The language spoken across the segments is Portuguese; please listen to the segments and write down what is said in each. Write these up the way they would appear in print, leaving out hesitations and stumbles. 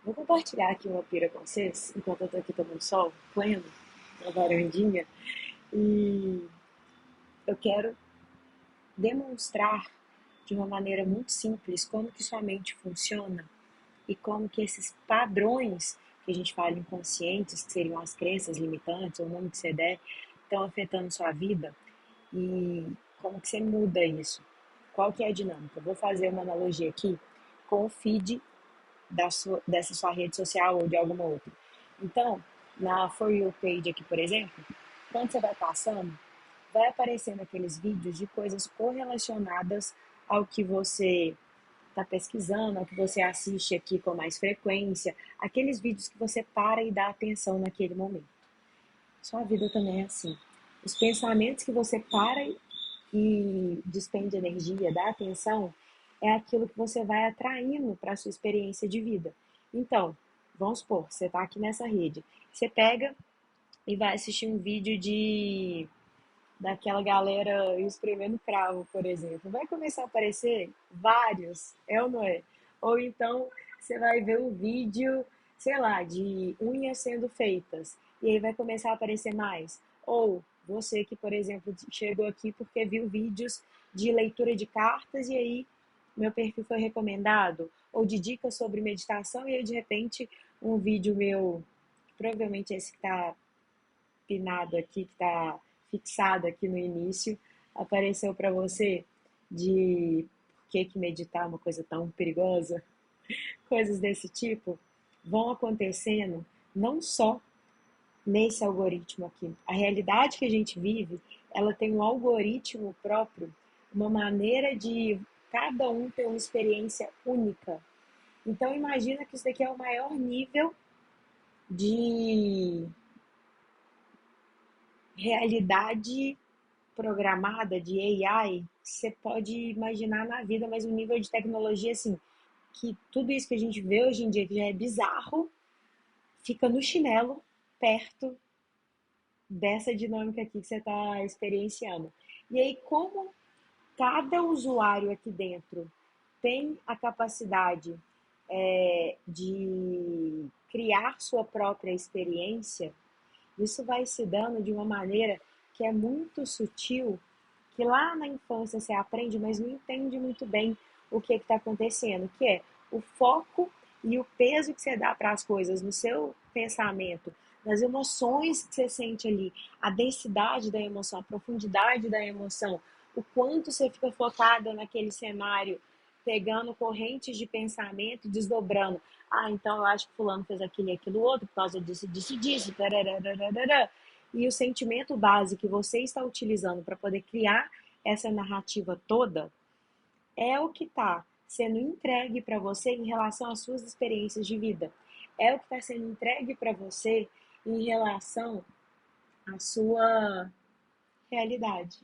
Vou compartilhar aqui uma pira com vocês, enquanto eu tô aqui tomando sol, pleno, na varandinha, e eu quero demonstrar de uma maneira muito simples como que sua mente funciona e como que esses padrões que a gente fala inconscientes, que seriam as crenças limitantes, ou o nome que você der, estão afetando sua vida e como que você muda isso. Qual que é a dinâmica? Eu vou fazer uma analogia aqui com o feed dessa sua rede social ou de alguma outra. Então, na For You page aqui, por exemplo, quando você vai passando, vai aparecendo aqueles vídeos de coisas correlacionadas ao que você está pesquisando, ao que você assiste aqui com mais frequência, aqueles vídeos que você para e dá atenção naquele momento. Sua vida também é assim. Os pensamentos que você para e despende energia, dá atenção, é aquilo que você vai atraindo para a sua experiência de vida. Então, vamos supor, você está aqui nessa rede, você pega e vai assistir um vídeo daquela galera espremendo cravo, por exemplo. Vai começar a aparecer vários, é ou não é? Ou então você vai ver um vídeo, sei lá, de unhas sendo feitas, e aí vai começar a aparecer mais. Ou você que, por exemplo, chegou aqui porque viu vídeos de leitura de cartas e aí meu perfil foi recomendado, ou de dicas sobre meditação, e aí de repente um vídeo meu, provavelmente esse que está pinado aqui, que está fixado aqui no início, apareceu para você de por que meditar é uma coisa tão perigosa, coisas desse tipo, vão acontecendo não só nesse algoritmo aqui. A realidade que a gente vive, ela tem um algoritmo próprio, uma maneira de cada um ter uma experiência única. Então imagina que isso daqui é o maior nível de realidade programada de AI, você pode imaginar na vida, mas um nível de tecnologia assim, que tudo isso que a gente vê hoje em dia, que já é bizarro, fica no chinelo, perto dessa dinâmica aqui que você está experienciando. E aí, como cada usuário aqui dentro tem a capacidade de criar sua própria experiência, isso vai se dando de uma maneira que é muito sutil, que lá na infância você aprende, mas não entende muito bem o que está acontecendo, que é o foco e o peso que você dá para as coisas no seu pensamento, nas emoções que você sente ali, a densidade da emoção, a profundidade da emoção, o quanto você fica focada naquele cenário, pegando correntes de pensamento, desdobrando. Ah, então eu acho que fulano fez aquilo e aquilo outro por causa disso, disso, disso. Tararararara. E o sentimento base que você está utilizando para poder criar essa narrativa toda é o que está sendo entregue para você em relação às suas experiências de vida. É o que está sendo entregue para você em relação à sua realidade.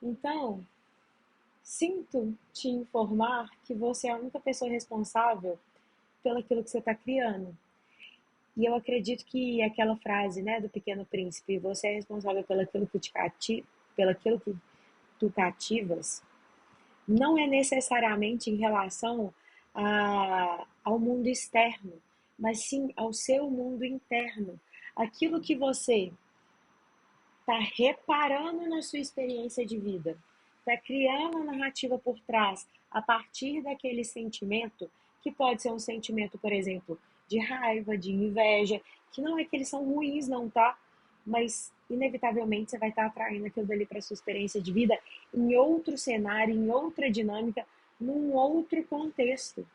Então, sinto te informar que você é a única pessoa responsável pelo aquilo que você está criando. E eu acredito que aquela frase, né, do Pequeno Príncipe, você é responsável pelo aquilo que tu cativas, não é necessariamente em relação ao mundo externo, mas sim ao seu mundo interno. Aquilo que você está reparando na sua experiência de vida, está criando uma narrativa por trás a partir daquele sentimento, que pode ser um sentimento, por exemplo, de raiva, de inveja, que não é que eles são ruins, não, tá? Mas inevitavelmente você vai estar atraindo aquilo dali para sua experiência de vida em outro cenário, em outra dinâmica, num outro contexto.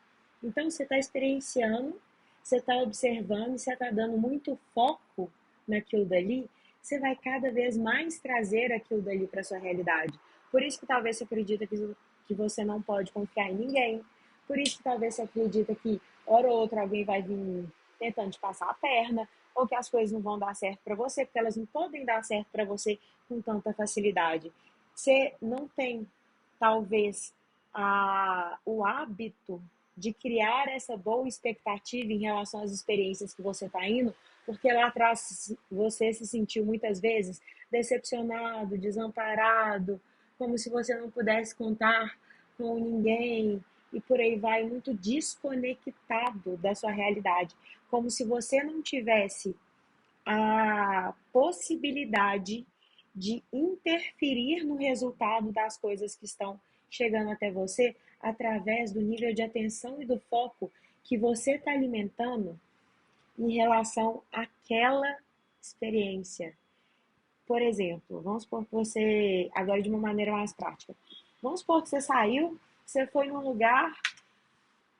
Então você está experienciando, você está observando, você está dando muito foco naquilo dali, você vai cada vez mais trazer aquilo dali para sua realidade. Por isso que talvez você acredita que você não pode confiar em ninguém. Por isso que talvez você acredita que hora ou outra alguém vai vir tentando te passar a perna, ou que as coisas não vão dar certo para você, porque elas não podem dar certo para você com tanta facilidade. Você não tem, talvez, o hábito de criar essa boa expectativa em relação às experiências que você está indo, porque lá atrás você se sentiu muitas vezes decepcionado, desamparado, como se você não pudesse contar com ninguém, e por aí vai, muito desconectado da sua realidade, como se você não tivesse a possibilidade de interferir no resultado das coisas que estão chegando até você através do nível de atenção e do foco que você está alimentando em relação àquela experiência. Por exemplo, vamos supor que você, agora de uma maneira mais prática, vamos supor que você saiu, você foi num lugar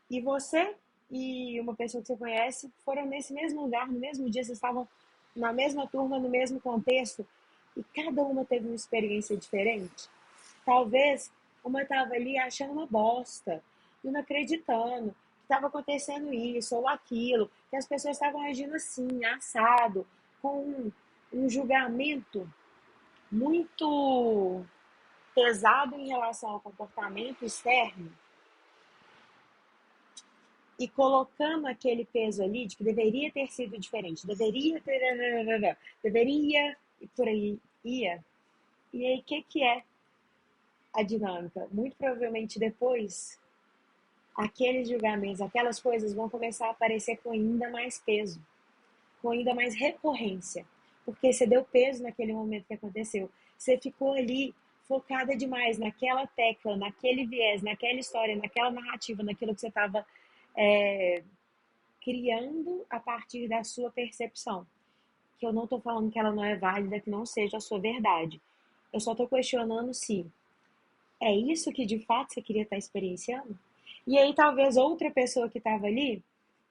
e você e uma pessoa que você conhece foram nesse mesmo lugar, no mesmo dia, vocês estavam na mesma turma, no mesmo contexto, e cada uma teve uma experiência diferente. Talvez uma estava ali achando uma bosta, e não acreditando que estava acontecendo isso ou aquilo, que as pessoas estavam agindo assim, assado, com um julgamento muito pesado em relação ao comportamento externo e colocando aquele peso ali de que deveria ter sido diferente, deveria ter, deveria, e por aí ia. E aí, o que é a dinâmica? Muito provavelmente depois, aqueles julgamentos, aquelas coisas vão começar a aparecer com ainda mais peso, com ainda mais recorrência, porque você deu peso naquele momento que aconteceu. Você ficou ali focada demais naquela tecla, naquele viés, naquela história, naquela narrativa, naquilo que você estava criando a partir da sua percepção. Que eu não estou falando que ela não é válida, que não seja a sua verdade. Eu só estou questionando se é isso que de fato você queria estar experienciando. E aí talvez outra pessoa que estava ali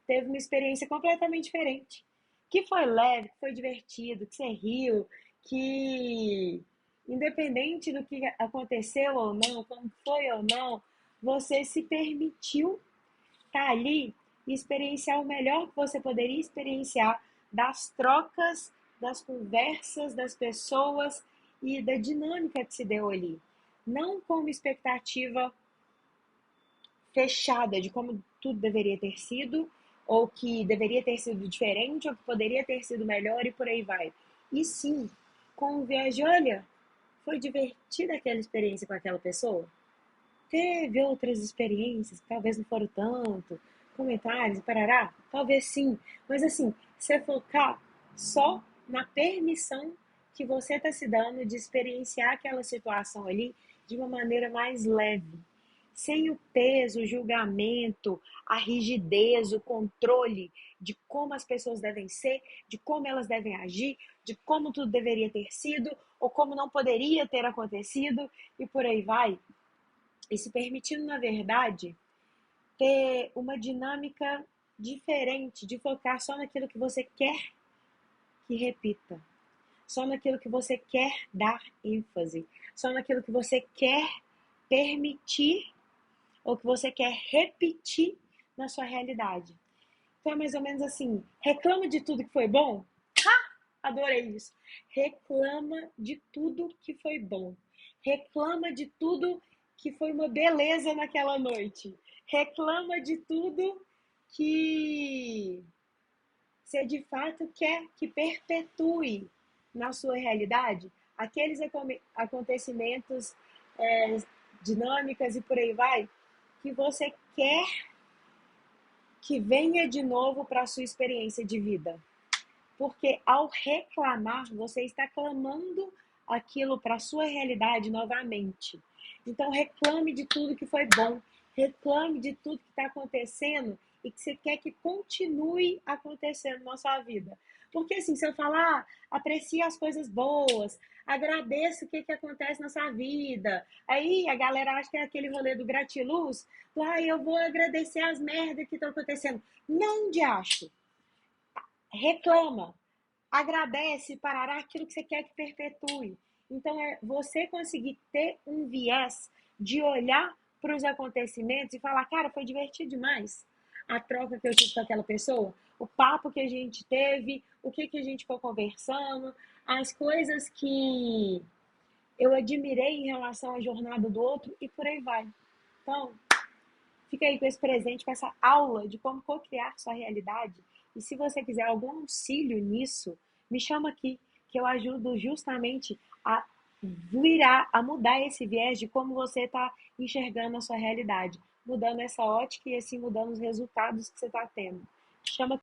teve uma experiência completamente diferente. Que foi leve, que foi divertido, que você riu, que independente do que aconteceu ou não, como foi ou não, você se permitiu estar ali e experienciar o melhor que você poderia experienciar das trocas, das conversas, das pessoas e da dinâmica que se deu ali. Não como expectativa fechada de como tudo deveria ter sido, ou que deveria ter sido diferente, ou que poderia ter sido melhor e por aí vai. E sim, com o viés de, olha, foi divertida aquela experiência com aquela pessoa? Teve outras experiências que talvez não foram tanto, comentários, parará? Talvez sim, mas assim, você focar só na permissão que você está se dando de experienciar aquela situação ali de uma maneira mais leve, sem o peso, o julgamento, a rigidez, o controle de como as pessoas devem ser, de como elas devem agir, de como tudo deveria ter sido ou como não poderia ter acontecido e por aí vai, e se permitindo, na verdade, ter uma dinâmica diferente, de focar só naquilo que você quer que repita, só naquilo que você quer dar ênfase, só naquilo que você quer permitir ou que você quer repetir na sua realidade. Então é mais ou menos assim, reclama de tudo que foi bom? Adorei isso. Reclama de tudo que foi bom. Reclama de tudo que foi uma beleza naquela noite. Reclama de tudo que você de fato quer que perpetue na sua realidade aqueles acontecimentos, é, dinâmicas e por aí vai, que você quer que venha de novo para a sua experiência de vida. Porque ao reclamar, você está clamando aquilo para a sua realidade novamente. Então reclame de tudo que foi bom, reclame de tudo que está acontecendo e que você quer que continue acontecendo na sua vida. Porque assim, se eu falar, aprecie as coisas boas, agradeça o que acontece na sua vida. Aí a galera acha que é aquele rolê do gratiluz, eu vou agradecer as merdas que estão acontecendo. Não, de acho. Reclama, agradece, parará aquilo que você quer que perpetue. Então, é você conseguir ter um viés de olhar para os acontecimentos e falar, cara, foi divertido demais a troca que eu tive com aquela pessoa, o papo que a gente teve, o que a gente foi conversando, as coisas que eu admirei em relação à jornada do outro e por aí vai. Então, fica aí com esse presente, com essa aula de como co-criar sua realidade. E se você quiser algum auxílio nisso, me chama aqui, que eu ajudo justamente a virar, a mudar esse viés de como você está enxergando a sua realidade. mudando essa ótica e assim mudando os resultados que você está tendo. Chama